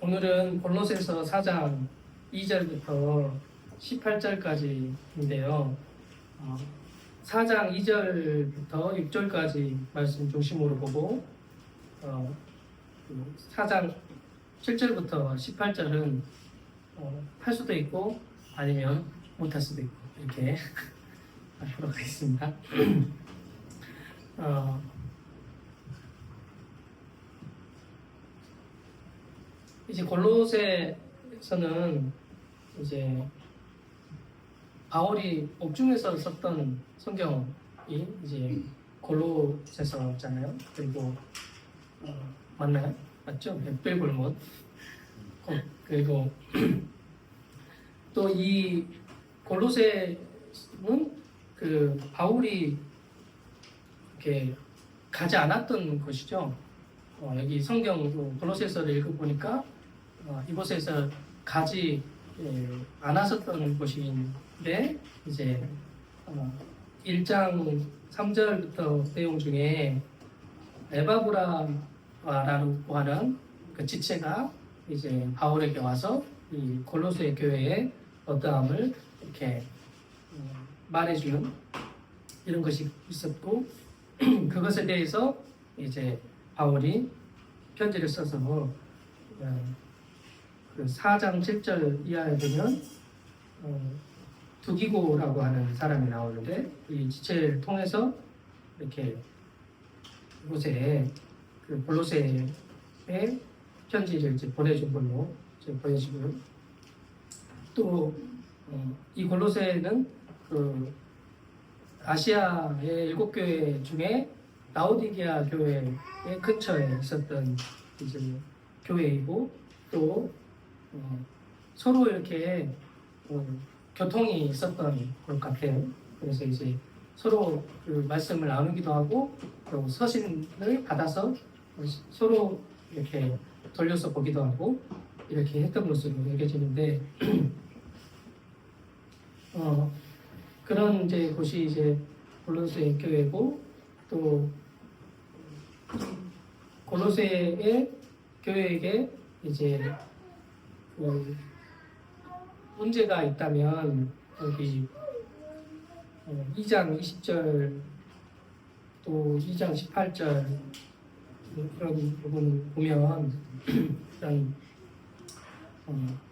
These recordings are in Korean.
오늘은 골로새서 4장 2절부터 18절까지인데요. 4장 2절부터 6절까지 말씀 중심으로 보고 4장 7절부터 18절은 할 수도 있고 아니면 못할 수도 있고 이렇게 하도록 하겠습니다. 이제 골로새서는 이제 바울이 옥중에서 썼던 성경이 이제 골로새서잖아요. 그리고 맞나요? 맞죠? 백불골못. 그리고 또 이 골로새는 그 바울이 이렇게 가지 않았던 곳이죠. 여기 성경 골로새서를 읽어보니까 이곳에서 가지 않았었던 곳인데 이제 1장 3절부터 내용 중에 에바브라라고 하는 그 지체가 이제 바울에게 와서 이 골로새 교회의 어떠함을 이렇게 말해주는 이런 것이 있었고 그것에 대해서 이제 바울이 편지를 써서 그 4장 7절 이하에 보면 두기고라고 하는 사람이 나오는데 이 지체를 통해서 이렇게 이곳에 그 골로새에 편지를 이제 보내준 걸로 이제 보여지고요. 또 이 골로새는 그 아시아의 7교회 중에 라오디게아 교회 근처에 있었던 이제 교회이고 또 서로 이렇게 교통이 있었던 것 같아요. 그래서 이제 서로 그 말씀을 나누기도 하고 또 서신을 받아서 서로 이렇게 돌려서 보기도 하고 이렇게 했던 것으로 여겨지는데 그런 이제 곳이 이제 골로새 교회고 또 골로새의 교회에게 이제 문제가 있다면 여기 2장 20절 또 2장 18절 그런 부분을 보면 이런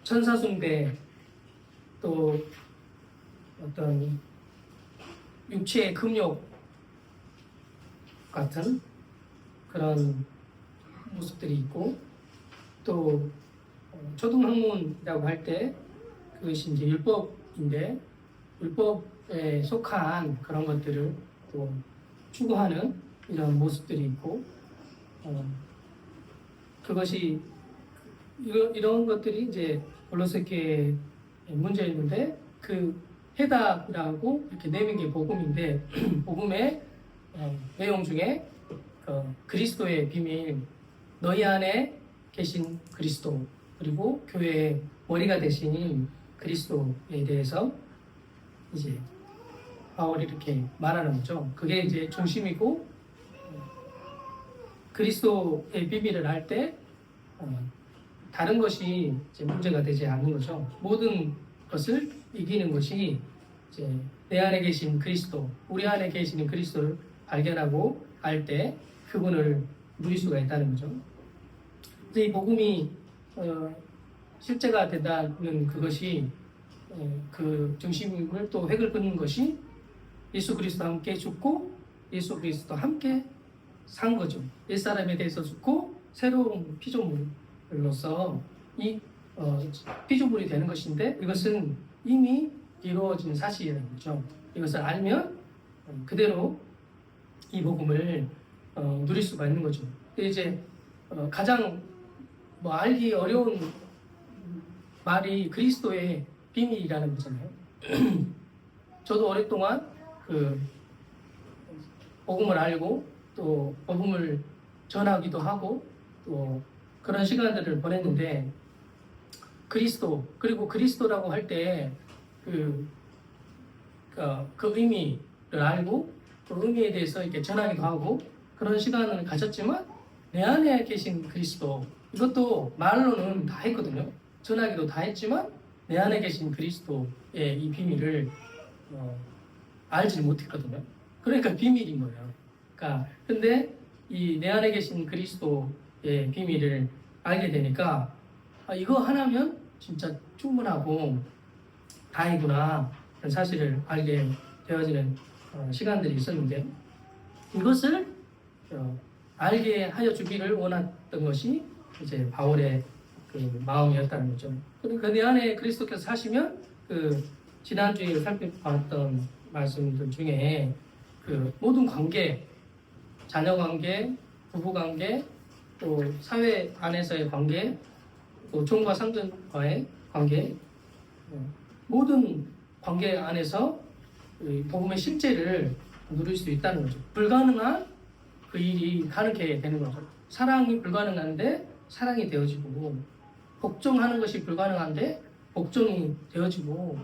천사 숭배 또 어떤 육체의 금욕 같은 그런 모습들이 있고 또 초등학문이라고 할 때 그것이 이제 율법인데 율법에 속한 그런 것들을 또 추구하는 이런 모습들이 있고 그것이 이런 것들이 이제 골로새 교회의 문제였는데 그 해답이라고 이렇게 내민 게 복음인데 복음의 내용 중에 그리스도의 비밀 너희 안에 계신 그리스도 그리고 교회의 머리가 되신 그리스도에 대해서 이제 바울이 이렇게 말하는 거죠. 그게 이제 중심이고 그리스도의 비밀을 할 때 다른 것이 이제 문제가 되지 않는 거죠. 모든 것을 이기는 것이 이제 내 안에 계신 그리스도, 우리 안에 계시는 그리스도를 발견하고 알 때 그분을 누릴 수가 있다는 거죠. 이 복음이 실제가 된다는 그것이 그 중심을 또 획을 긋는 것이 예수 그리스도와 함께 죽고 예수 그리스도와 함께 산 거죠. 옛사람에 대해서 죽고 새로운 피조물로서 이 피조물이 되는 것인데 이것은 이미 이루어진 사실이라는 거죠. 이것을 알면 그대로 이 복음을 누릴 수가 있는 거죠. 근데 이제 가장 알기 어려운 말이 그리스도의 비밀이라는 거잖아요. 저도 오랫동안 그 복음을 알고 또 복음을 전하기도 하고 또 그런 시간들을 보냈는데 그리스도 그리고 그리스도라고 할 때 그 의미를 알고 그 의미에 대해서 이렇게 전하기도 하고 그런 시간을 가졌지만 내 안에 계신 그리스도, 이것도 말로는 다 했거든요. 전하기도 다 했지만 내 안에 계신 그리스도의 이 비밀을 알지 못했거든요. 그러니까 비밀인 거예요. 그러니까 근데 이 내 안에 계신 그리스도의 비밀을 알게 되니까 이거 하나면 진짜 충분하고 다행이구나 그런 사실을 알게 되어지는 시간들이 있었는데, 이것을 알게 하여 주기를 원했던 것이 이제 바울의 그 마음이었다는 거죠. 그러니까 내 안에 그리스도께서 사시면 그 지난주에 살펴봤던 말씀들 중에 그 모든 관계, 자녀 관계, 부부 관계, 또 사회 안에서의 관계, 또 종과 상전과의 관계, 모든 관계 안에서 복음의 실제를 누릴 수 있다는 거죠. 불가능한 그 일이 가능하게 되는 거죠. 사랑이 불가능한데 사랑이 되어지고, 복종하는 것이 불가능한데 복종이 되어지고,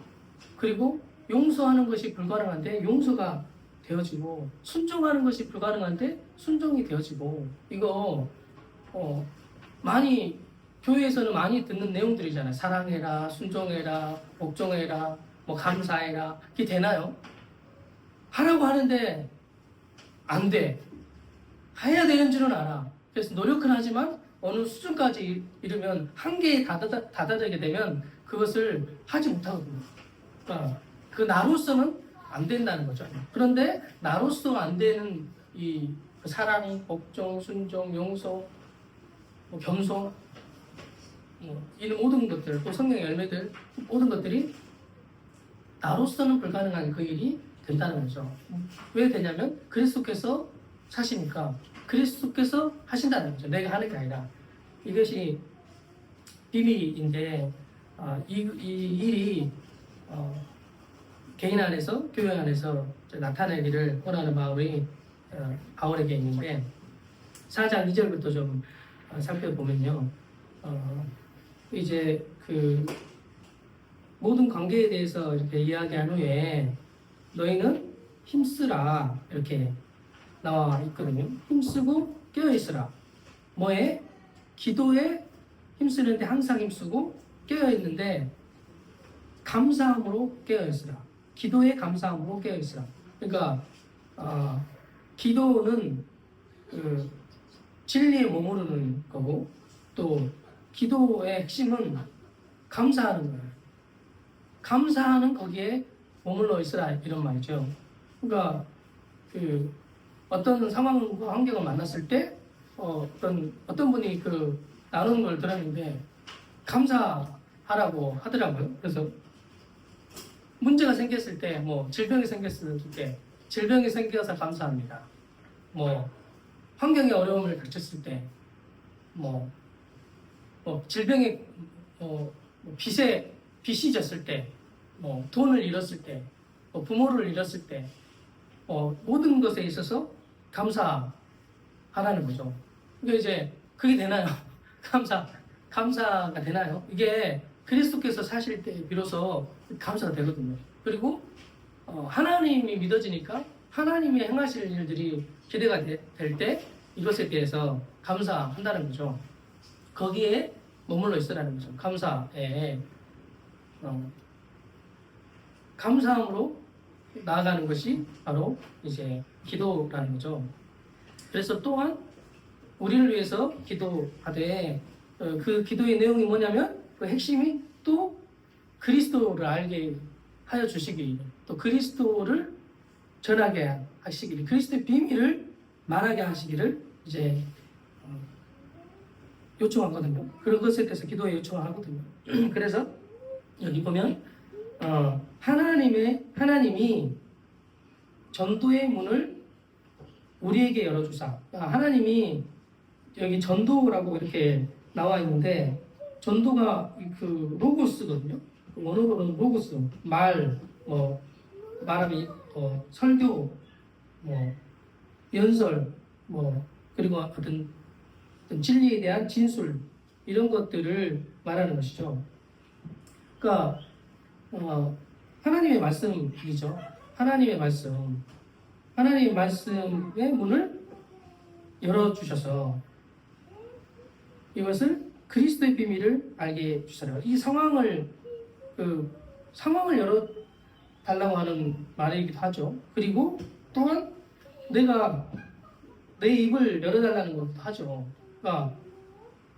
그리고 용서하는 것이 불가능한데 용서가 되어지고, 순종하는 것이 불가능한데 순종이 되어지고, 이거 많이 교회에서는 많이 듣는 내용들이잖아요. 사랑해라, 순종해라, 복종해라, 뭐 감사해라. 그게 되나요? 하라고 하는데 안 돼. 해야 되는 줄은 알아. 그래서 노력은 하지만 어느 수준까지 이르면 한계에 다다르게 되면 그것을 하지 못하거든요. 그러니까 그 나로서는 안 된다는 거죠. 그런데 나로서 안 되는 이 사랑, 복종, 순종, 용서, 겸손, 이런 모든 것들, 또 성령의 열매들, 모든 것들이 나로서는 불가능한 그 일이 된다는 거죠. 왜 되냐면 그리스도께서 사시니까, 그리스도께서 하신다는 거죠. 내가 하는 게 아니라. 이것이 비밀인데 이 일이 개인 안에서, 교회 안에서 나타내기를 원하는 마음이 바울에게 있는데, 4장 2절부터 좀 살펴보면요. 이제 그 모든 관계에 대해서 이렇게 이야기한 후에 너희는 힘쓰라 이렇게 나와 있거든요. 힘쓰고 깨어있으라. 뭐에? 기도에 힘쓰는데 항상 힘쓰고 깨어있는데 감사함으로 깨어있으라. 기도에 감사함으로 깨어있으라. 그러니까 기도는 그 진리에 머무르는 거고, 또 기도의 핵심은 감사하는 거예요. 감사하는 거기에 머물러 있으라 이런 말이죠. 그러니까 그 어떤 상황과 환경을 만났을 때 어떤 분이 그 나누는 걸 들었는데 감사하라고 하더라고요. 그래서 문제가 생겼을 때, 뭐 질병이 생겼을 때 질병이 생겨서 감사합니다. 뭐 환경의 어려움을 닥쳤을 때, 질병에 빚이 졌을 때, 돈을 잃었을 때, 부모를 잃었을 때, 모든 것에 있어서 감사하라는 거죠. 그러니까 이제 그게 되나요? 감사가 되나요? 이게 그리스도께서 사실 때 비로소 감사가 되거든요. 그리고 하나님이 믿어지니까 하나님이 행하실 일들이 기대가 될 때 이것에 대해서 감사한다는 거죠. 거기에 머물러 있으라는 거죠. 감사에 감사함으로 나아가는 것이 바로 이제 기도라는 거죠. 그래서 또한 우리를 위해서 기도하되, 그 기도의 내용이 뭐냐면 그 핵심이 또 그리스도를 알게 하여 주시기, 또 그리스도를 전하게 하시기를, 그리스도의 비밀을 말하게 하시기를 이제 요청하거든요. 그런 것에 대해서 기도에 요청을 하거든요. 그래서 여기 보면 하나님이 전도의 문을 우리에게 열어주사. 하나님이 여기 전도라고 이렇게 나와 있는데, 전도가 그 로고스거든요. 원어로는 로고스, 말함이, 설교, 연설, 그리고 어떤 진리에 대한 진술, 이런 것들을 말하는 것이죠. 그러니까 하나님의 말씀이죠. 하나님의 말씀의 문을 열어주셔서 이것을 그리스도의 비밀을 알게 해주시라. 이 상황을 열어 달라고 하는 말이기도 하죠. 그리고 또한 내가 내 입을 열어달라는 것도 하죠. 그러니까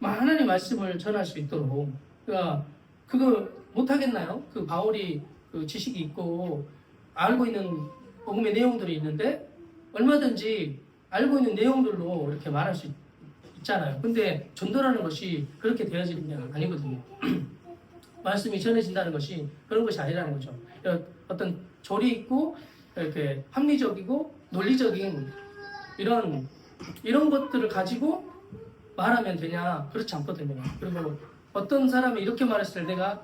하나님의 말씀을 전할 수 있도록. 그러니까 그거 못 하겠나요? 그 바울이 그 지식이 있고 알고 있는 복음의 내용들이 있는데 얼마든지 알고 있는 내용들로 이렇게 말할 수 있잖아요. 근데 전도라는 것이 그렇게 되어지는 게 아니거든요. 말씀이 전해진다는 것이 그런 것이 아니라는 거죠. 어떤 조리 있고 이렇게 합리적이고 논리적인 이런 것들을 가지고 말하면 되냐? 그렇지 않거든요. 그리고 어떤 사람이 이렇게 말했을 때 내가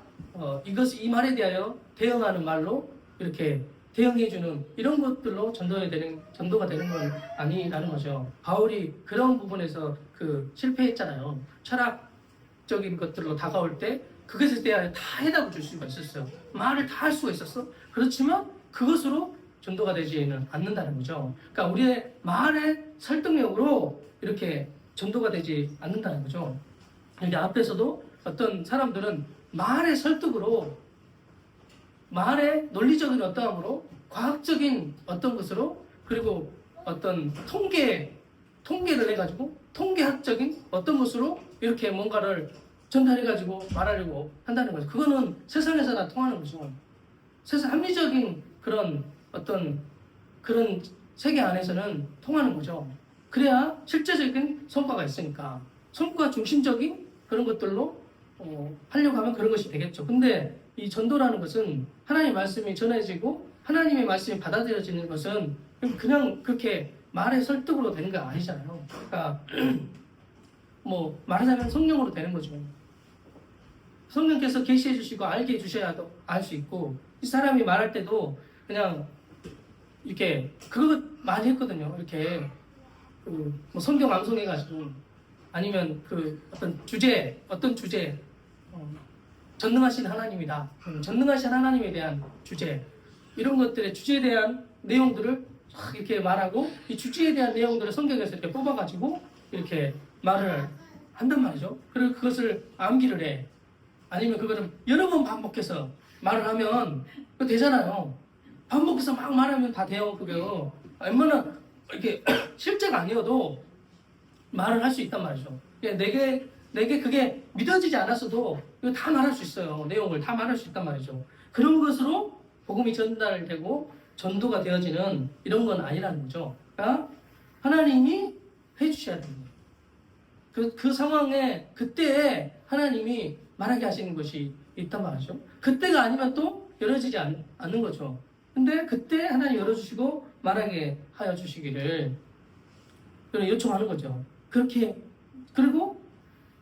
이 말에 대하여 대응하는 말로 이렇게 대응해주는 이런 것들로 전도가 되는 건 아니라는 거죠. 바울이 그런 부분에서 실패했잖아요. 철학적인 것들로 다가올 때 그것에 대하여 다 해답을 줄 수가 있었어요. 말을 다 할 수가 있었어. 그렇지만 그것으로 전도가 되지는 않는다는 거죠. 그러니까 우리의 말의 설득력으로 이렇게 전도가 되지 않는다는 거죠. 여기 앞에서도 어떤 사람들은 말의 설득으로, 말의 논리적인 어떠함으로, 과학적인 어떤 것으로, 그리고 어떤 통계를 해가지고 통계학적인 어떤 것으로 이렇게 뭔가를 전달해가지고 말하려고 한다는 거죠. 그거는 세상에서나 통하는 거죠. 세상 합리적인 그런 세계 안에서는 통하는 거죠. 그래야 실제적인 성과가 있으니까 성과 중심적인 그런 것들로 하려고 하면 그런 것이 되겠죠. 근데 이 전도라는 것은 하나님의 말씀이 전해지고 하나님의 말씀이 받아들여지는 것은 그냥 그렇게 말의 설득으로 되는 게 아니잖아요. 그러니까 뭐 말하자면 성령으로 되는 거죠. 성령께서 계시해 주시고 알게 해주셔야 알 수 있고, 이 사람이 말할 때도 그냥 이렇게 그거 많이 했거든요. 이렇게 뭐 성경 암송해가지고, 아니면 어떤 주제 전능하신 하나님이다, 전능하신 하나님에 대한 주제, 이런 것들의 주제에 대한 내용들을 이렇게 말하고, 이 주제에 대한 내용들을 성경에서 이렇게 뽑아가지고 이렇게 말을 한단 말이죠. 그리고 그것을 암기를 해. 아니면 그거를 여러 번 반복해서 말을 하면 그거 되잖아요. 반복해서 막 말하면 다 돼요. 그게요. 얼마나 이렇게 실제가 아니어도 말을 할 수 있단 말이죠. 내게 그게 믿어지지 않았어도 이거 다 말할 수 있어요. 내용을 다 말할 수 있단 말이죠. 그런 것으로 복음이 전달되고 전도가 되어지는 이런 건 아니라는 거죠. 그러니까 하나님이 해주셔야 됩니다. 그 상황에 그때에 하나님이 말하게 하시는 것이 있단 말이죠. 그때가 아니면 또 열어지지 않는 거죠. 근데 그때 하나님 열어주시고 말하게 하여 주시기를 요청하는 거죠. 그리고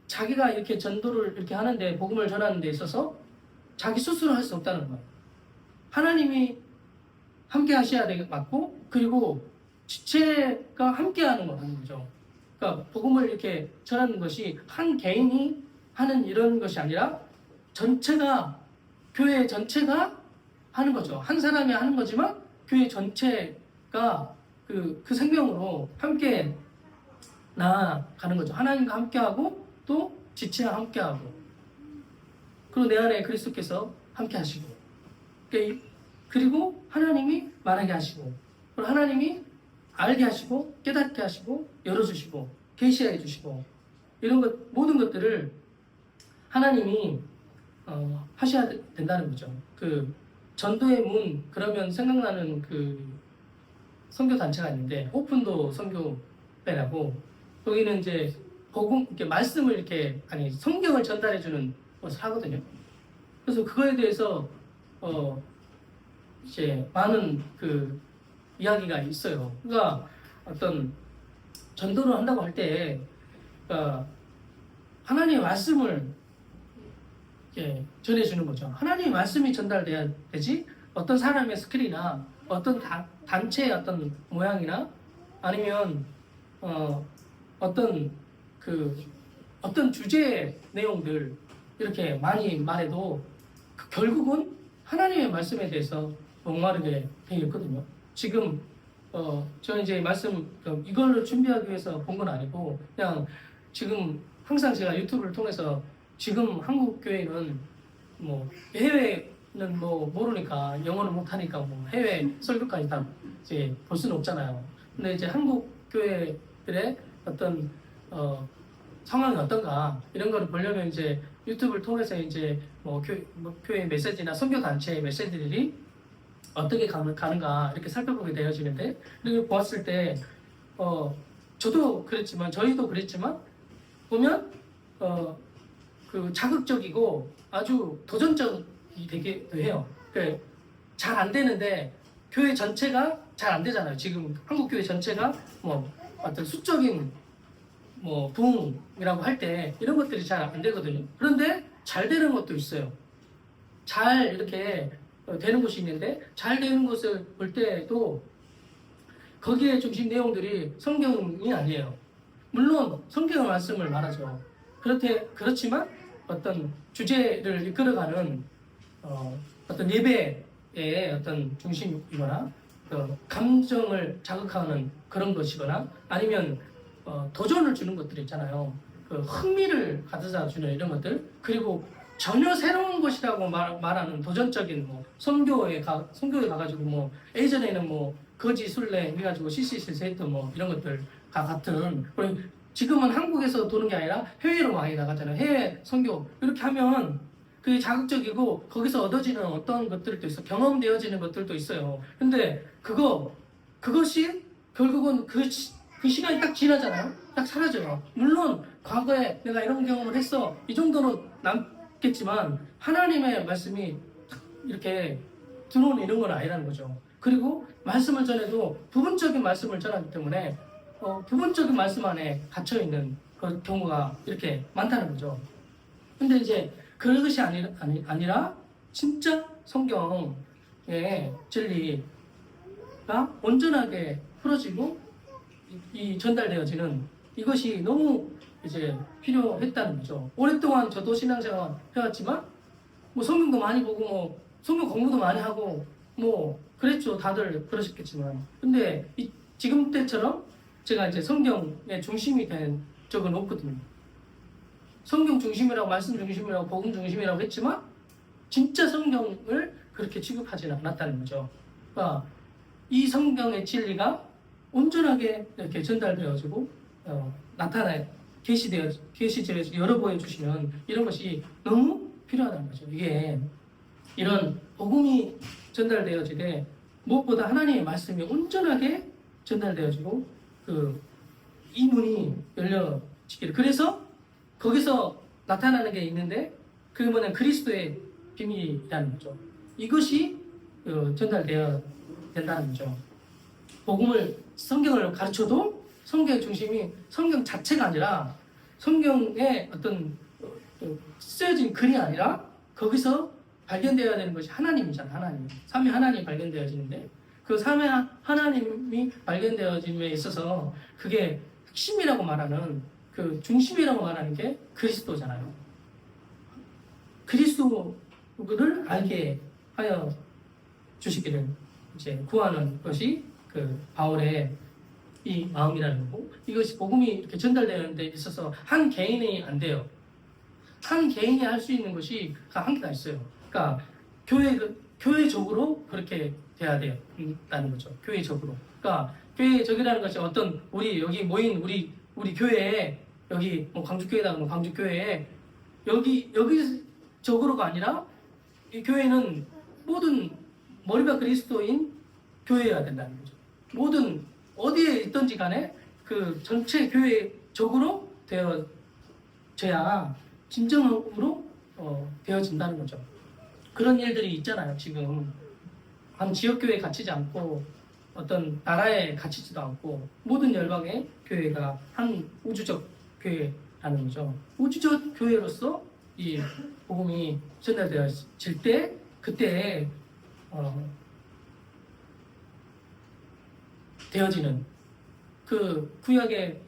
자기가 이렇게 전도를 이렇게 하는데, 복음을 전하는 데 있어서 자기 스스로 할 수 없다는 거예요. 하나님이 함께 하셔야 맞고, 그리고 지체가 함께 하는 거라는 거죠. 그러니까 복음을 이렇게 전하는 것이 한 개인이 하는 이런 것이 아니라 교회 전체가 하는 거죠. 한 사람이 하는 거지만 교회 전체가 그 생명으로 함께 나아가는 거죠. 하나님과 함께하고 또 지체와 함께하고, 그리고 내 안에 그리스도께서 함께 하시고, 그리고 하나님이 말하게 하시고, 그리고 하나님이 알게 하시고 깨닫게 하시고 열어주시고 계시해 주시고, 이런 모든 것들을 하나님이 하셔야 된다는 거죠. 전도의 문, 그러면 생각나는 선교 단체가 있는데, 오픈도 선교회라고, 거기는 이제 이렇게 말씀을 성경을 전달해 주는 것을 하거든요. 그래서 그거에 대해서 이제 많은 이야기가 있어요. 그러니까 어떤 전도를 한다고 할 때, 하나님의 말씀을 전해주는 거죠. 하나님의 말씀이 전달돼야 되지, 어떤 사람의 스킬이나 어떤 단체의 어떤 모양이나, 아니면 어떤 주제의 내용들 이렇게 많이 말해도 결국은 하나님의 말씀에 대해서 목마르게 되어 있거든요. 지금 저는 이제 말씀 이걸로 준비하기 위해서 본 건 아니고, 그냥 지금 항상 제가 유튜브를 통해서 지금 한국 교회는 뭐 해외는 뭐 모르니까 영어를 못하니까 뭐 해외 설교까지 다 이제 볼 수는 없잖아요. 근데 이제 한국 교회들의 어떤 상황이 어떤가 이런 거를 보려면 이제 유튜브를 통해서 이제 뭐 교회 메시지나 선교 단체의 메시지들이 어떻게 가는가 이렇게 살펴보게 되어지는데, 이렇게 보았을 때 저도 그랬지만 저희도 그랬지만 보면 그 자극적이고 아주 도전적이 되게 해요. 그러니까 잘 안 되는데 교회 전체가 잘 안 되잖아요. 지금 한국 교회 전체가 뭐 어떤 수적인 뭐 부흥이라고 할 때 이런 것들이 잘 안 되거든요. 그런데 잘 되는 것도 있어요. 잘 이렇게 되는 곳이 있는데, 잘 되는 것을 볼 때도 거기에 중심 내용들이 성경이 아니에요. 물론 성경의 말씀을 말하죠. 그렇지만 어떤 주제를 이끌어가는 어떤 예배의 어떤 중심이거나 감정을 자극하는 그런 것이거나 아니면 도전을 주는 것들 있잖아요. 그 흥미를 가져다 주는 이런 것들, 그리고 전혀 새로운 것이라고 말하는 도전적인 뭐 선교에 가가지고 뭐 예전에는 뭐 거지 순례 해가지고 CCC에서 했던 뭐 이런 것들과 같은, 그리고 지금은 한국에서 도는 게 아니라 해외로 많이 나가잖아요. 해외 선교 이렇게 하면 그게 자극적이고 거기서 얻어지는 어떤 것들도 있어, 경험되어지는 것들도 있어요. 근데 그것이 결국은 그 시간이 딱 지나잖아요. 딱 사라져요. 물론 과거에 내가 이런 경험을 했어 이 정도는 남겠지만 하나님의 말씀이 이렇게 들어오는 이런 건 아니라는 거죠. 그리고 말씀을 전해도 부분적인 말씀을 전하기 때문에 부분적인 말씀 안에 갇혀있는 그 경우가 이렇게 많다는 거죠. 근데 이제 그것이 아니라 진짜 성경의 진리가 온전하게 풀어지고 이 전달되어지는 이것이 너무 이제 필요했다는 거죠. 오랫동안 저도 신앙생활 해왔지만 뭐 성경도 많이 보고 뭐 성경 공부도 많이 하고 뭐 그랬죠. 다들 그러셨겠지만, 근데 지금 때처럼 제가 이제 성경의 중심이 된 적은 없거든요. 성경 중심이라고, 말씀 중심이라고, 복음 중심이라고 했지만 진짜 성경을 그렇게 취급하지는 않았다는 거죠. 그러니까 이 성경의 진리가 온전하게 이렇게 전달되어지고 계시되어서 열어 보여주시는 이런 것이 너무 필요하다는 거죠. 이게 이런 복음이 전달되어지되 무엇보다 하나님의 말씀이 온전하게 전달되어지고 이 문이 열려지기를. 그래서 거기서 나타나는 게 있는데 그게 뭐냐면 그리스도의 비밀이라는 거죠. 이것이 전달되어야 된다는 거죠. 성경을 가르쳐도 성경의 중심이 성경 자체가 아니라 성경의 어떤 쓰여진 글이 아니라 거기서 발견되어야 되는 것이 하나님이잖아요. 하나님. 삼위 하나님이 발견되어지는데 그 삼위 하나님이 발견되어짐에 있어서 그게 핵심이라고 말하는 그 중심이라고 말하는 게 그리스도잖아요. 그리스도를 알게 하여 주시기를 이제 구하는 것이 그 바울의 이 마음이라는 거고, 이것이 복음이 이렇게 전달되는 데 있어서 한 개인이 안 돼요. 한 개인이 할 수 있는 것이 한계가 있어요. 그러니까 교회적으로 그렇게 돼야 된다는 거죠. 교회적으로. 그러니까 교회적이라는 것이 어떤 우리 여기 모인 우리 교회에 여기 뭐 광주교회다 그러면 광주교회에 여기적으로가 아니라 이 교회는 모든 머리가 그리스도인 교회여야 된다는 거죠. 모든 어디에 있든지 간에 그 전체 교회적으로 되어져야 진정으로 되어진다는 거죠. 그런 일들이 있잖아요. 지금 한 지역교회에 갇히지 않고 어떤 나라에 갇히지도 않고 모든 열방의 교회가 한 우주적 교회라는 거죠. 우주적 교회로서 이 복음이 전달되어질 때 그때 되어지는 그 구약의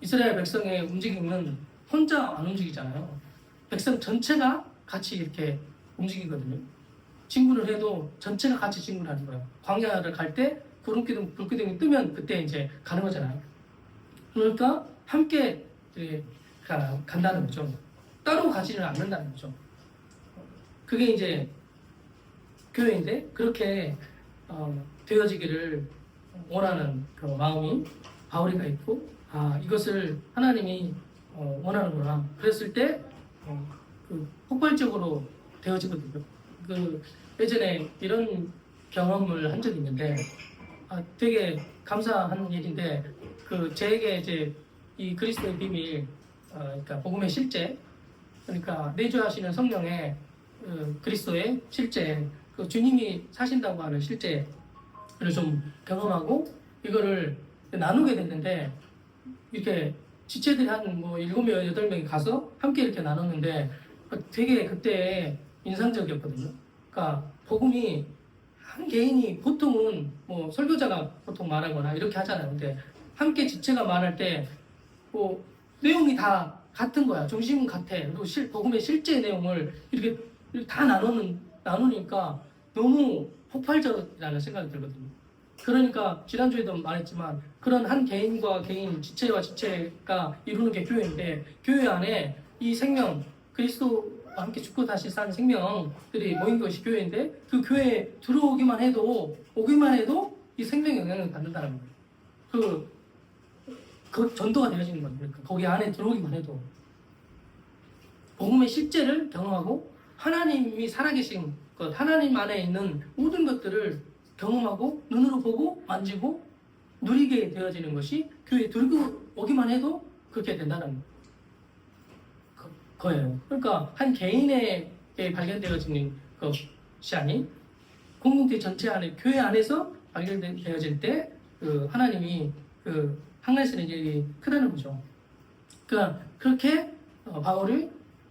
이스라엘 백성의 움직임은 혼자 안 움직이잖아요. 백성 전체가 같이 이렇게 움직이거든요. 진군을 해도 전체가 같이 진군하는 거예요. 광야를 갈 때 불기둥이 뜨면 그때 이제 가는 거잖아요. 그러니까 함께 간다는 거죠. 따로 가지는 않는다는 거죠. 그게 이제 교회인데 그렇게 되어지기를 원하는 그 마음이 바울이가 있고, 이것을 하나님이 원하는구나. 그랬을 때 그 폭발적으로 되어지거든요. 그 예전에 이런 경험을 한 적이 있는데 되게 감사한 일인데, 그 제게 이제 이 그리스도의 비밀, 그러니까 복음의 실제, 그러니까 내주하시는 성령의 그리스도의 실제, 그 주님이 사신다고 하는 실제를 좀 경험하고 이거를 나누게 됐는데, 이렇게 지체들이 한 뭐 7명, 8명이 가서 함께 이렇게 나눴는데 되게 그때 인상적이었거든요. 그러니까 복음이 한 개인이 보통은 뭐 설교자가 보통 말하거나 이렇게 하잖아요. 근데 함께 지체가 말할 때 뭐 내용이 다 같은 거야. 중심은 같아. 그리고 복음의 실제 내용을 이렇게 다 나누니까 너무 폭발적이라는 생각이 들거든요. 그러니까 지난주에도 말했지만 그런 한 개인과 개인, 지체와 지체가 이루는 게 교회인데, 교회 안에 이 생명, 그리스도와 함께 죽고 다시 산 생명들이 모인 것이 교회인데, 그 교회에 들어오기만 해도 이 생명의 영향을 받는다는 거예요. 그 전도가 되어지는 거예요. 그러니까 거기 안에 들어오기만 해도 복음의 실제를 경험하고 하나님이 살아계신 것, 하나님 안에 있는 모든 것들을 경험하고 눈으로 보고 만지고 누리게 되어지는 것이 교회에 들고 오기만 해도 그렇게 된다는 거예요. 그러니까 한 개인에게 발견되어지는 것이 아닌 공동체 전체 안에, 교회 안에서 발견되어질 때 하나님이 항하시는 일이 크다는 거죠. 그러니까 그렇게 바울이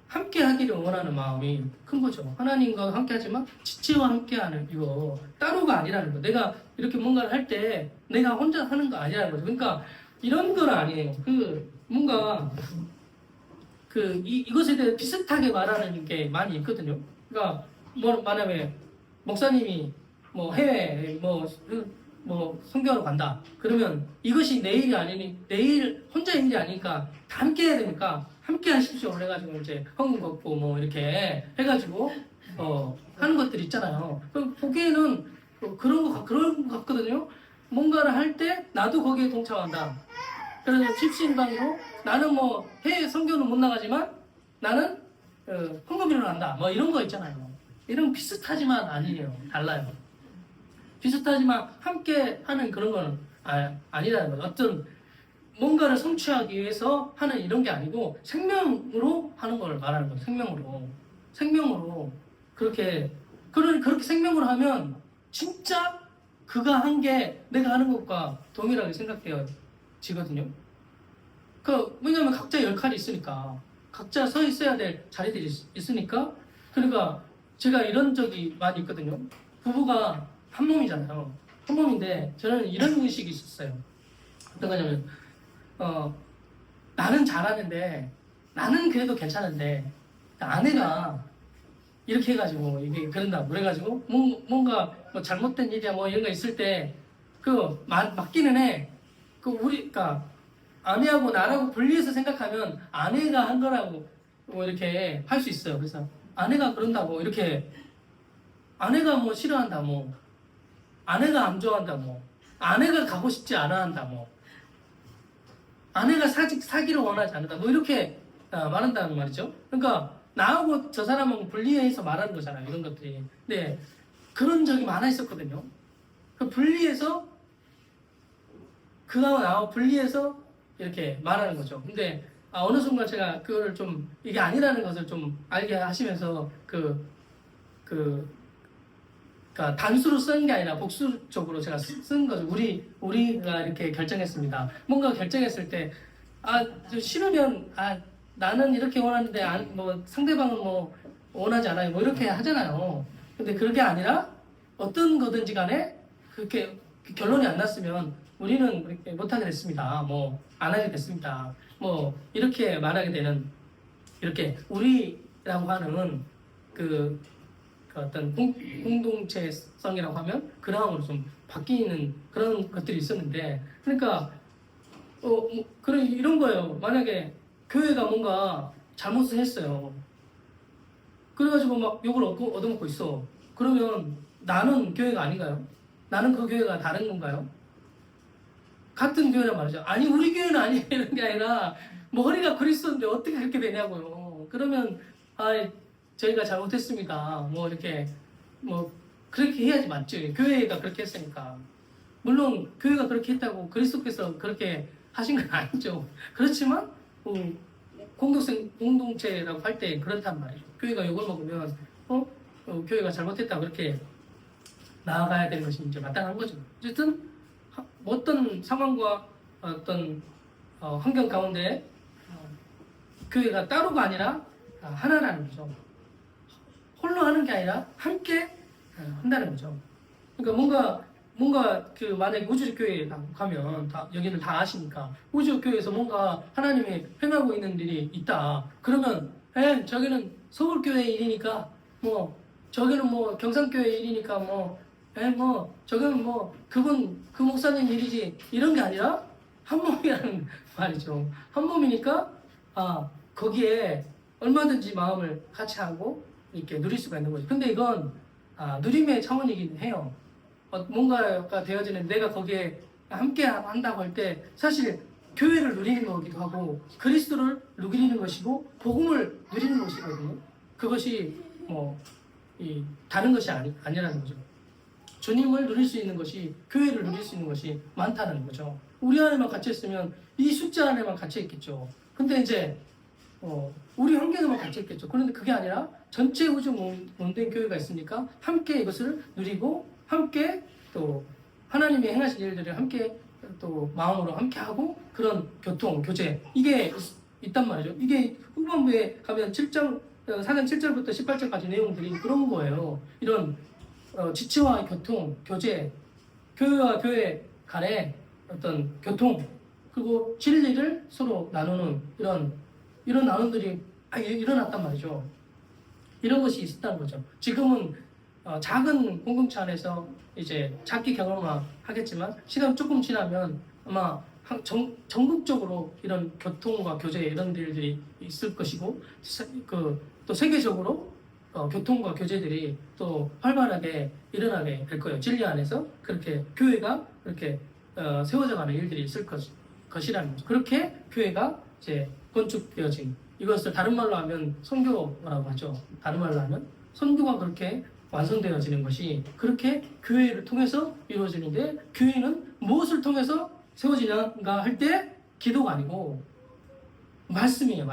함께 하기를 원하는 마음이 큰 거죠. 하나님과 함께 하지만 지체와 함께 하는, 이거 따로가 아니라는 거. 내가 이렇게 뭔가를 할 때 내가 혼자 하는 거 아니라는 거죠. 그러니까 이런 건 아니에요. 뭔가 이것에 대해 비슷하게 말하는 게 많이 있거든요. 그러니까 만약에 목사님이 뭐 해외 성경으로 간다. 그러면 이것이 내 일이 아니니, 내일 혼자인 일이 아니니까 다 함께 해야 되니까 함께 하십시오. 그래가지고 이제 헌금 걷고 뭐 이렇게 해가지고 하는 것들이 있잖아요. 보기에는 그런 것 같거든요. 뭔가를 할 때 나도 거기에 동참한다. 그래서 집신방으로 나는 뭐 해외 선교는 못 나가지만 나는 헌금이를 한다. 뭐 이런 거 있잖아요. 이런 비슷하지만 아니에요. 달라요. 비슷하지만 함께 하는 그런 거는 아니라는 거죠. 어떤 뭔가를 성취하기 위해서 하는 이런 게 아니고 생명으로 하는 걸 말하는 거죠. 생명으로 그렇게 생명으로 하면 진짜 그가 한 게 내가 하는 것과 동일하게 생각되어지거든요. 왜냐하면 각자 역할이 있으니까, 각자 서 있어야 될 자리들이 있으니까. 그러니까 제가 이런 적이 많이 있거든요. 부부가 한 몸이잖아요. 한 몸인데 저는 이런 의식이 있었어요. 어떤 거냐면 나는 잘하는데, 나는 그래도 괜찮은데 아내가 이렇게 해가지고 이게 그런다고 그래가지고 뭔가 뭐 잘못된 일이야 뭐 이런 거 있을 때 맞기는 해. 그러니까 아내하고 나라고 분리해서 생각하면 아내가 한 거라고 뭐 이렇게 할 수 있어요. 그래서 아내가 그런다고 이렇게, 아내가 뭐 싫어한다 뭐, 아내가 안 좋아한다 뭐, 아내가 가고 싶지 않아 한다 뭐, 아내가 사기를 원하지 않는다 뭐 이렇게 말한다는 말이죠. 그러니까 나하고 저 사람은 분리해서 말하는 거잖아요. 이런 것들이. 근데 그런 적이 많아 있었거든요. 분리해서 그하고 나하고 분리해서 이렇게 말하는 거죠. 근데 어느 순간 제가 그거를 좀 이게 아니라는 것을 좀 알게 하시면서 그러니까 단수로 쓴 게 아니라 복수적으로 제가 쓴 거죠. 우리가 이렇게 결정했습니다. 뭔가 결정했을 때 좀 싫으면 나는 이렇게 원하는데 뭐 상대방은 뭐 원하지 않아요. 뭐 이렇게 하잖아요. 근데 그게 아니라 어떤 거든지 간에 그렇게 결론이 안 났으면 우리는 그렇게 못하게 됐습니다. 뭐 안 하게 됐습니다. 뭐 이렇게 말하게 되는, 이렇게 우리라고 하는 그 어떤 공동체성이라고 하면 그랑으로 좀 바뀌는 그런 것들이 있었는데, 그러니까 그런 이런 거예요. 만약에 교회가 뭔가 잘못을 했어요. 그래가지고 막 욕을 얻어먹고 있어. 그러면 나는 교회가 아닌가요? 나는 그 교회가 다른 건가요? 같은 교회란 말이죠. 아니 우리 교회는 아니에요 이런 게 아니라 뭐 허리가 그리스도인데 어떻게 그렇게 되냐고요. 그러면 아 저희가 잘못했습니다. 뭐 이렇게 뭐 그렇게 해야지 맞죠. 교회가 그렇게 했으니까. 물론 교회가 그렇게 했다고 그리스도께서 그렇게 하신 건 아니죠. 그렇지만 공동체라고 할 때 그렇단 말이죠. 교회가 욕을 먹으면 교회가 잘못했다 그렇게 나아가야 되는 것이 이제 마땅한 거죠. 어쨌든 어떤 상황과 어떤 환경 가운데 교회가 따로가 아니라 하나라는 거죠. 홀로 하는 게 아니라 함께 한다는 거죠. 그러니까 뭔가 그 만약에 우주교회에 가면 여기는 다 아시니까 우주교회에서 뭔가 하나님이 행하고 있는 일이 있다. 그러면 저기는 서울교회 일이니까 뭐 저기는 뭐 경상교회 일이니까 뭐 저기는 뭐 그건 그 목사님 일이지 이런 게 아니라 한 몸이라는 말이죠. 한 몸이니까 거기에 얼마든지 마음을 같이 하고 이렇게 누릴 수가 있는 거죠. 근데 이건 누림의 차원이긴 해요. 뭔가가 되어지는 내가 거기에 함께 한다고 할 때 사실 교회를 누리는 거기도 하고 그리스도를 누리는 것이고 복음을 누리는 것이거든요. 그것이 다른 것이 아니라는 거죠. 주님을 누릴 수 있는 것이 교회를 누릴 수 있는 것이 많다는 거죠. 우리 안에만 갇혀 있으면 이 숫자 안에만 갇혀 있겠죠. 근데 이제 우리 환경에만 갇혀 있겠죠. 그런데 그게 아니라 전체 우주 몬된 교회가 있으니까 함께 이것을 누리고 함께 또 하나님의 행하신 일들을 함께 또 마음으로 함께 하고 그런 교통, 교제 이게 있단 말이죠. 이게 후반부에 가면 4장 7절부터 18절까지 내용들이 그런 거예요. 이런 지체와 교통, 교제, 교회와 교회 간의 어떤 교통 그리고 진리를 서로 나누는 이런 나눔들이 일어났단 말이죠. 이런 것이 있었다는 거죠. 지금은 작은 공동체 안에서 이제 작게 경험을 하겠지만 시간 조금 지나면 아마 전국적으로 이런 교통과 교제 이런 일들이 있을 것이고 또 세계적으로 교통과 교제들이 또 활발하게 일어나게 될 거예요. 진리 안에서 그렇게 교회가 그렇게 세워져가는 일들이 있을 것이라는 거죠. 그렇게 교회가 이제 건축되어진 이것을 다른 말로 하면 선교라고 하죠. 다른 말로 하면 선교가 그렇게 완성되어지는 것이 그렇게 교회를 통해서 이루어지는데 교회는 무엇을 통해서 세워지는가 할 때 기도가 아니고 말씀이에요.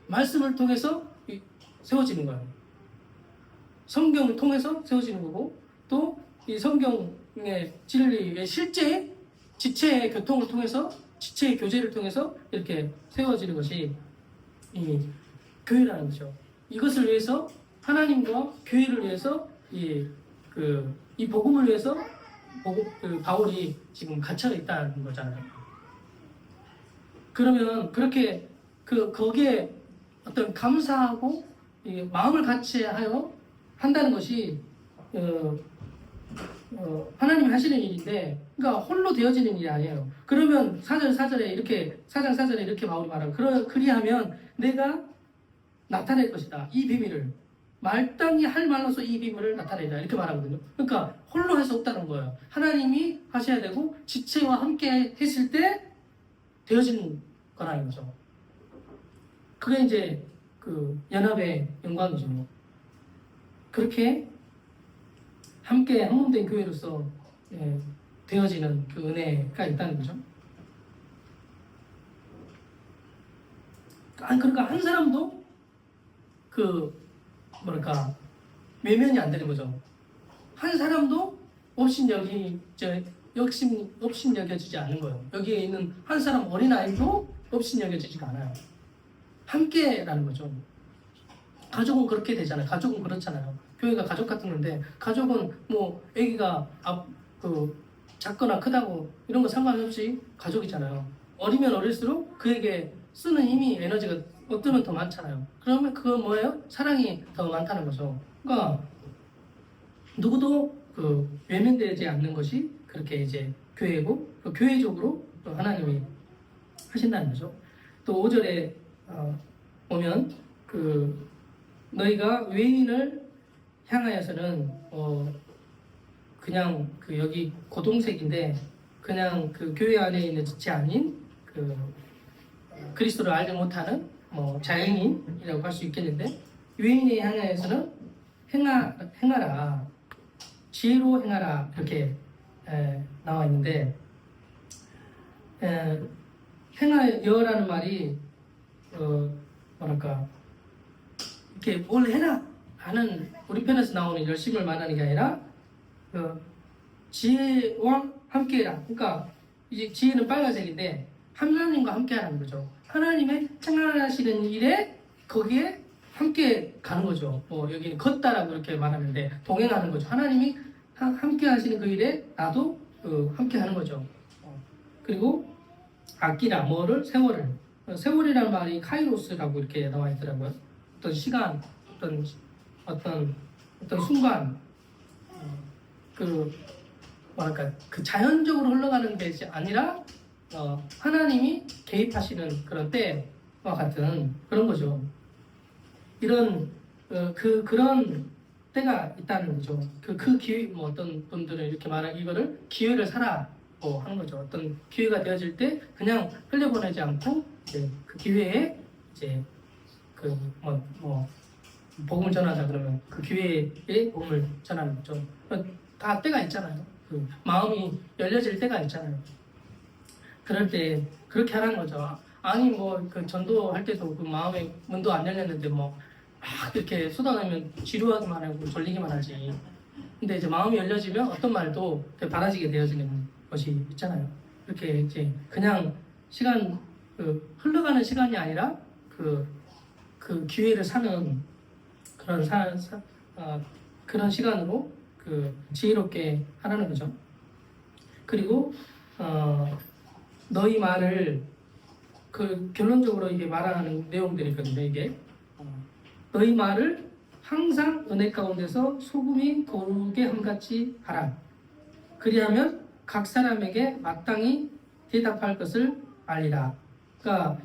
말씀을 통해서 세워지는 거예요. 성경을 통해서 세워지는 거고 또 이 성경의 진리의 실제 지체의 교통을 통해서 지체의 교제를 통해서 이렇게 세워지는 것이 이 교회라는 거죠. 이것을 위해서 하나님과 교회를 위해서 이 복음을 위해서 바울이 지금 갇혀 있다는 거잖아요. 그러면 그렇게 거기에 어떤 감사하고 마음을 같이 하여 한다는 것이 하나님이 하시는 일인데, 그러니까 홀로 되어지는 일이 아니에요. 그러면 4절에 이렇게 4장 4절에 이렇게 바울이 말하고 그리하면 내가 나타낼 것이다. 이 비밀을 말당이 할 말로서 이 비밀을 나타내다 이렇게 말하거든요. 그러니까 홀로 할 수 없다는 거예요. 하나님이 하셔야 되고 지체와 함께 했을 때 되어지는 거라는 거죠. 그게 이제 연합의 영광이죠. 그렇게 함께 한몸된 교회로서 되어지는 그 은혜가 있다는 거죠. 그러니까 한 사람도 외면이 안 되는 거죠. 한 사람도 업신여겨지지 않은 거예요. 여기에 있는 한 사람 어린아이도 업신여겨지지가 않아요. 함께라는 거죠. 가족은 그렇게 되잖아요. 가족은 그렇잖아요. 교회가 가족 같은 건데 가족은 뭐 아기가 작거나 크다고 이런 거 상관없이 가족이잖아요. 어리면 어릴수록 그에게 쓰는 힘이 에너지가 어쩌면 더 많잖아요. 그러면 그건 뭐예요? 사랑이 더 많다는 거죠. 그러니까 누구도 외면되지 않는 것이 그렇게 이제 교회고 교회적으로 또 하나님이 하신다는 거죠. 또 5절에 보면 너희가 외인을 향하여서는 그냥 여기 고동색인데 그냥 교회 안에 있는 지체 아닌 그리스도를 알지 못하는 자연인이라고 할 수 있겠는데 외인에 향하여서는 행하라 지혜로 행하라 이렇게 나와 있는데 행하여라는 말이 뭐랄까 이렇게 뭘 해라 하는 우리 편에서 나오는 열심을 말하는 게 아니라 지혜와 함께해라. 그러니까 이제 지혜는 빨간색인데 하나님과 함께하라는 거죠. 하나님의 창조하시는 일에 거기에 함께 가는 거죠. 여기는 걷다라고 이렇게 말하는데 동행하는 거죠. 하나님이 함께 하시는 그 일에 나도 함께 하는 거죠. 그리고 아끼라 뭐를 세월이라는 말이 카이로스라고 이렇게 나와 있더라고요. 어떤 시간, 어떤 순간, 뭐랄까 자연적으로 흘러가는 것이 아니라 하나님이 개입하시는 그런 때와 같은 그런 거죠. 이런 그런 때가 있다는 거죠. 그 기회 어떤 분들은 이렇게 말하는 이거를 기회를 사라고 하는 거죠. 어떤 기회가 되어질 때 그냥 흘려보내지 않고 이제 그 기회에 이제 복음을 전하자 그러면 그 기회에 복음을 전하는 거죠. 다 때가 있잖아요. 마음이 열려질 때가 있잖아요. 그럴 때 그렇게 하라는 거죠. 아니 전도할 때도 마음의 문도 안 열렸는데 막 이렇게 쏟아내면 지루하기만 하고 졸리기만 하지. 근데 이제 마음이 열려지면 어떤 말도 바라지게 되어지는 것이 있잖아요. 이렇게 이제 그냥 시간 흘러가는 시간이 아니라 그 기회를 사는 그런 그런 시간으로 지혜롭게 하라는 거죠. 그리고 너희 말을 결론적으로 이게 말하는 내용들이거든요. 이게 너희 말을 항상 은혜 가운데서 소금이 고르게 함같이 하라. 그리하면 각 사람에게 마땅히 대답할 것을 알리라. 그러니까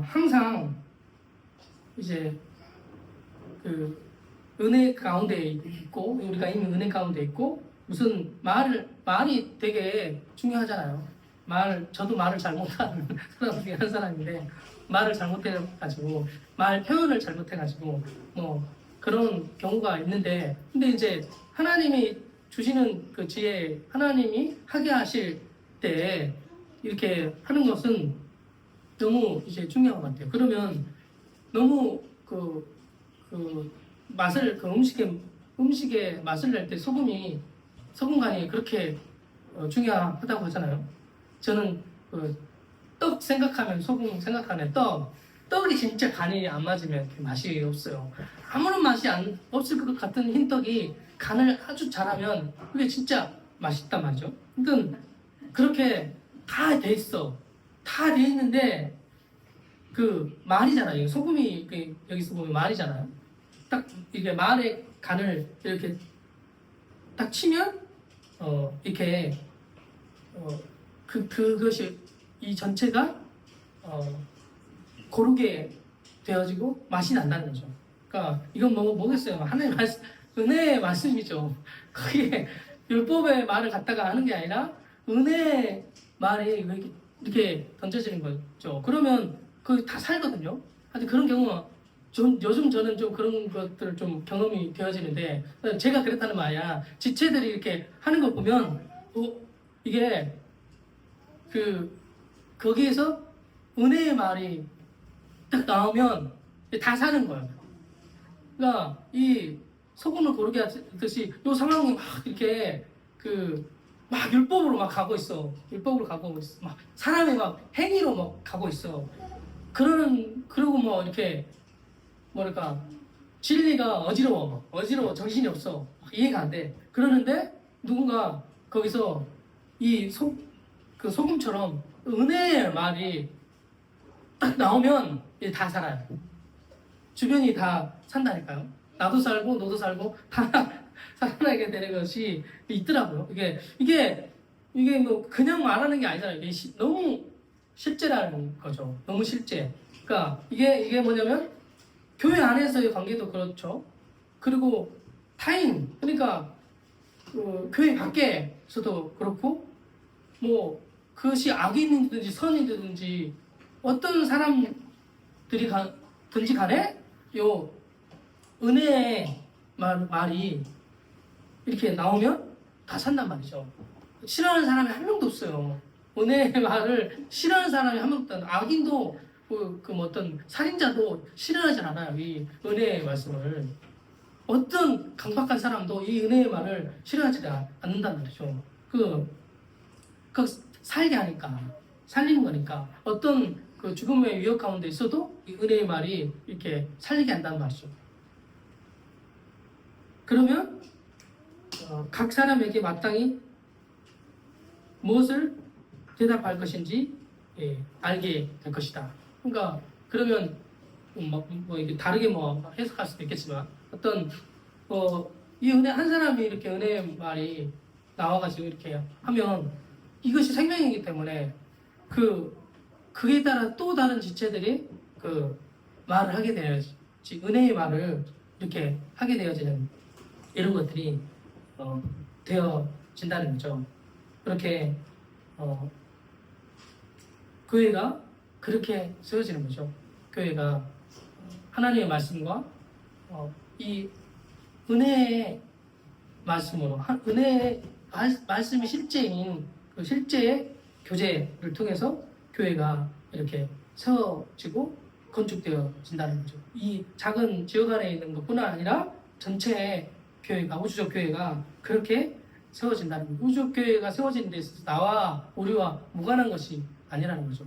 항상 이제 은혜 가운데 있고 우리가 이미 은혜 가운데 있고 무슨 말이 되게 중요하잖아요. 저도 말을 잘 못하는 사람 중에 한 사람인데 말을 잘못해가지고 말 표현을 잘못해가지고 그런 경우가 있는데 근데 이제 하나님이 주시는 그 지혜 하나님이 하게 하실 때 이렇게 하는 것은 너무 이제 중요한 것 같아요. 그러면 너무 맛을 음식에 맛을 낼 때 소금 간이 그렇게 중요하다고 하잖아요. 저는 떡 생각하면 소금 생각하면 떡이 진짜 간이 안 맞으면 맛이 없어요. 아무런 맛이 없을 것 같은 흰떡이 간을 아주 잘하면 그게 진짜 맛있단 말이죠. 그러니까 그렇게 다 돼 있어. 다 돼 있는데 말이잖아요. 소금이 여기서 보면 말이잖아요. 딱 이게 말의 간을 이렇게 딱 치면 이렇게 그것이 이 전체가 고르게 되어지고 맛이 난다는 거죠. 그러니까 이건 뭐겠어요? 하나님의 말씀, 은혜의 말씀이죠. 그게 율법의 말을 갖다가 하는 게 아니라 은혜의 말이 이렇게 던져지는 거죠. 그러면 다 살거든요. 하여튼 그런 경우가 요즘 저는 좀 그런 것들 좀 경험이 되어지는데 제가 그랬다는 말이야. 지체들이 이렇게 하는 거 보면 이게 거기에서 은혜의 말이 딱 나오면 다 사는 거예요. 그러니까 이 소금을 고르게 하듯이 이 상황이 막 이렇게 막 율법으로 막 가고 있어. 율법으로 가고 있어. 막 사람의 막 행위로 막 가고 있어. 그러고 이렇게 뭐랄까 진리가 어지러워 정신이 없어 이해가 안 돼. 그러는데 누군가 거기서 소금처럼 은혜의 말이 딱 나오면 다 살아요. 주변이 다 산다니까요. 나도 살고 너도 살고 다 살아나게 되는 것이 있더라고요. 이게 그냥 말하는 게 아니잖아요. 이게 너무 실제라는 거죠. 너무 실제. 그러니까 이게 뭐냐면 교회 안에서의 관계도 그렇죠. 그리고 타인, 그러니까 교회 밖에서도 그렇고, 뭐 그것이 악인이든지 선이든지 어떤 사람들이 든지 간에 요 은혜의 말이 이렇게 나오면 다 산단 말이죠. 싫어하는 사람이 한 명도 없어요. 은혜의 말을 싫어하는 사람이 한 명도 없다. 악인도 뭐 어떤 살인자도 싫어하지 않아요. 이 은혜의 말씀을. 어떤 강박한 사람도 이 은혜의 말을 싫어하지 않는단 말이죠. 그 살게 하니까, 살리는 거니까. 어떤 그 죽음의 위협 가운데 있어도 이 은혜의 말이 이렇게 살리게 한다는 말이죠. 그러면 각 사람에게 마땅히 무엇을 대답할 것인지 알게 될 것이다. 그러니까 그러면 뭐 이게 다르게 해석할 수도 있겠지만 어떤 이 은혜 한 사람이 이렇게 은혜의 말이 나와가지고 이렇게 하면 이것이 생명이기 때문에 그에 따라 또 다른 지체들이 그 말을 하게 되어지 은혜의 말을 이렇게 하게 되어지는 이런 것들이 되어진다는 거죠. 그렇게 교회가 그렇게 세워지는 거죠. 교회가 하나님의 말씀과 이 은혜의 말씀으로 은혜의 말씀이 실제인 그 실제의 교제를 통해서 교회가 이렇게 세워지고 건축되어진다는 거죠. 이 작은 지역 안에 있는 것뿐 아니라 전체의 교회가, 우주적 교회가 그렇게 세워진다는 거죠. 우주적 교회가 세워지는 데 있어서 나와 우리와 무관한 것이 아니라는 거죠.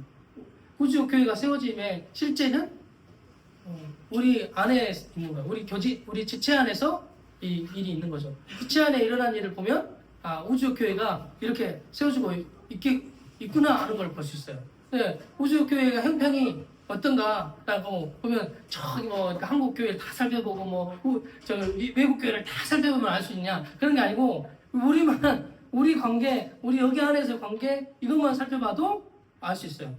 우주적 교회가 세워짐의 실제는 우리 안에 있는 거예요. 우리 지체 안에서 이 일이 있는 거죠. 지체 안에 일어난 일을 보면 우주적 교회가 이렇게 세워지고 있구나 하는 걸 볼 수 있어요. 네, 우주적 교회가 형평이 어떤가라고 보면 저기 한국 교회를 다 살펴보고 외국 교회를 다 살펴보면 알 수 있냐, 그런 게 아니고 우리 관계, 우리 여기 안에서 관계 이것만 살펴봐도 알 수 있어요.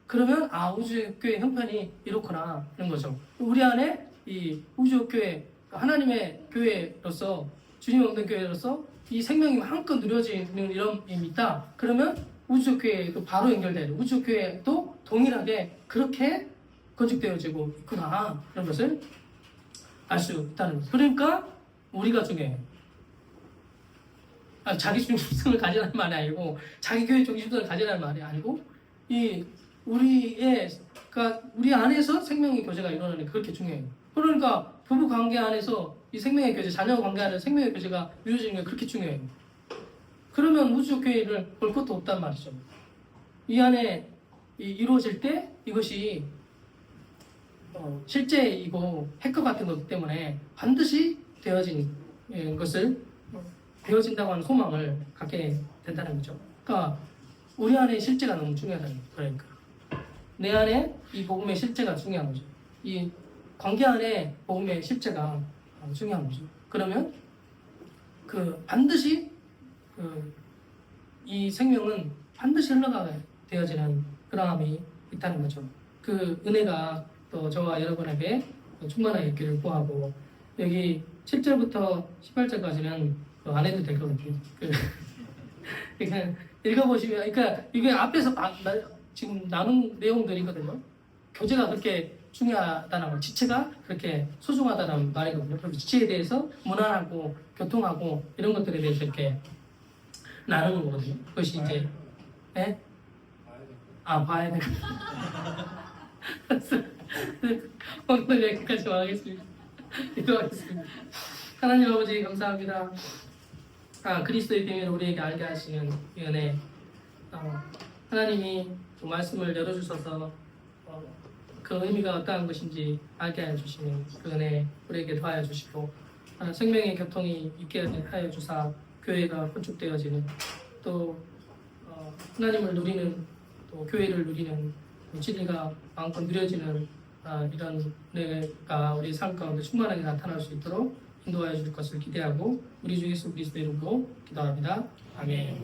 그러면 우주적 교회 형편이 이렇구나 하는 거죠. 우리 안에 이 우주적 교회, 하나님의 교회로서, 주님 없는 교회로서 이 생명이 한껏 누려지는 이런 힘이 있다. 그러면 우주적 교회도 바로 연결돼요. 우주적 교회도 동일하게 그렇게 건축되어지고 있구나, 이런 것을 알 수 있다는 거죠. 그러니까 우리가 중요해요. 자기 중심성을 가지라는 말이 아니고, 자기 교회 중심성을 가지라는 말이 아니고, 우리 안에서 생명의 교제가 일어나는 게 그렇게 중요해요. 그러니까 부부 관계 안에서 이 생명의 교제, 자녀 관계 안에서 생명의 교제가 이루어지는 게 그렇게 중요해요. 그러면 우주적 교회를 볼 것도 없단 말이죠. 이 안에 이루어질 때 이것이 실제이고 핵과 같은 것 때문에 반드시 되어진 것을 되어진다고 하는 소망을 갖게 된다는 거죠. 그러니까 우리 안에 실제가 너무 중요하다는 거예요. 그러니까 내 안에 이 복음의 실제가 중요한 거죠. 이 관계 안에 복음의 실제가 중요한 거죠. 그러면 반드시 이 생명은 반드시 흘러가게 되어지는 그러함이 있다는 거죠. 그 은혜가 또 저와 여러분에게 충만하게 있기를 구하고, 여기 7절부터 18절까지는 안 해도 될 것 같아요. 그러니까 읽어보시면, 그러니까 이게 앞에서 지금 나눈 내용들이거든요. 교제가 그렇게 중요하다는 거, 지체가 그렇게 소중하다는 말이거든요. 그래서 지체에 대해서 문안하고 교통하고 이런 것들에 대해서 이렇게 나누는 거거든요. 그것이 이제 봐야 돼. 오늘 여기까지 하겠습니다. 기도하겠습니다. 하나님 아버지 감사합니다. 그리스도의 비밀을 우리에게 알게 하시는 이 은혜, 하나님이 그 말씀을 열어주셔서 그 의미가 어떠한 것인지 알게 해주시는 그 은혜 우리에게 더하여 주시고, 생명의 교통이 있게 하여 주사 교회가 건축되어지는, 또 하나님을 누리는, 또 교회를 누리는 진리가 마음껏 누려지는 이런 은혜가 우리 삶 가운데 충만하게 나타날 수 있도록 인도하여 줄 것을 기대하고 우리 주 예수 그리스도의 이름으로 기도합니다. 아멘.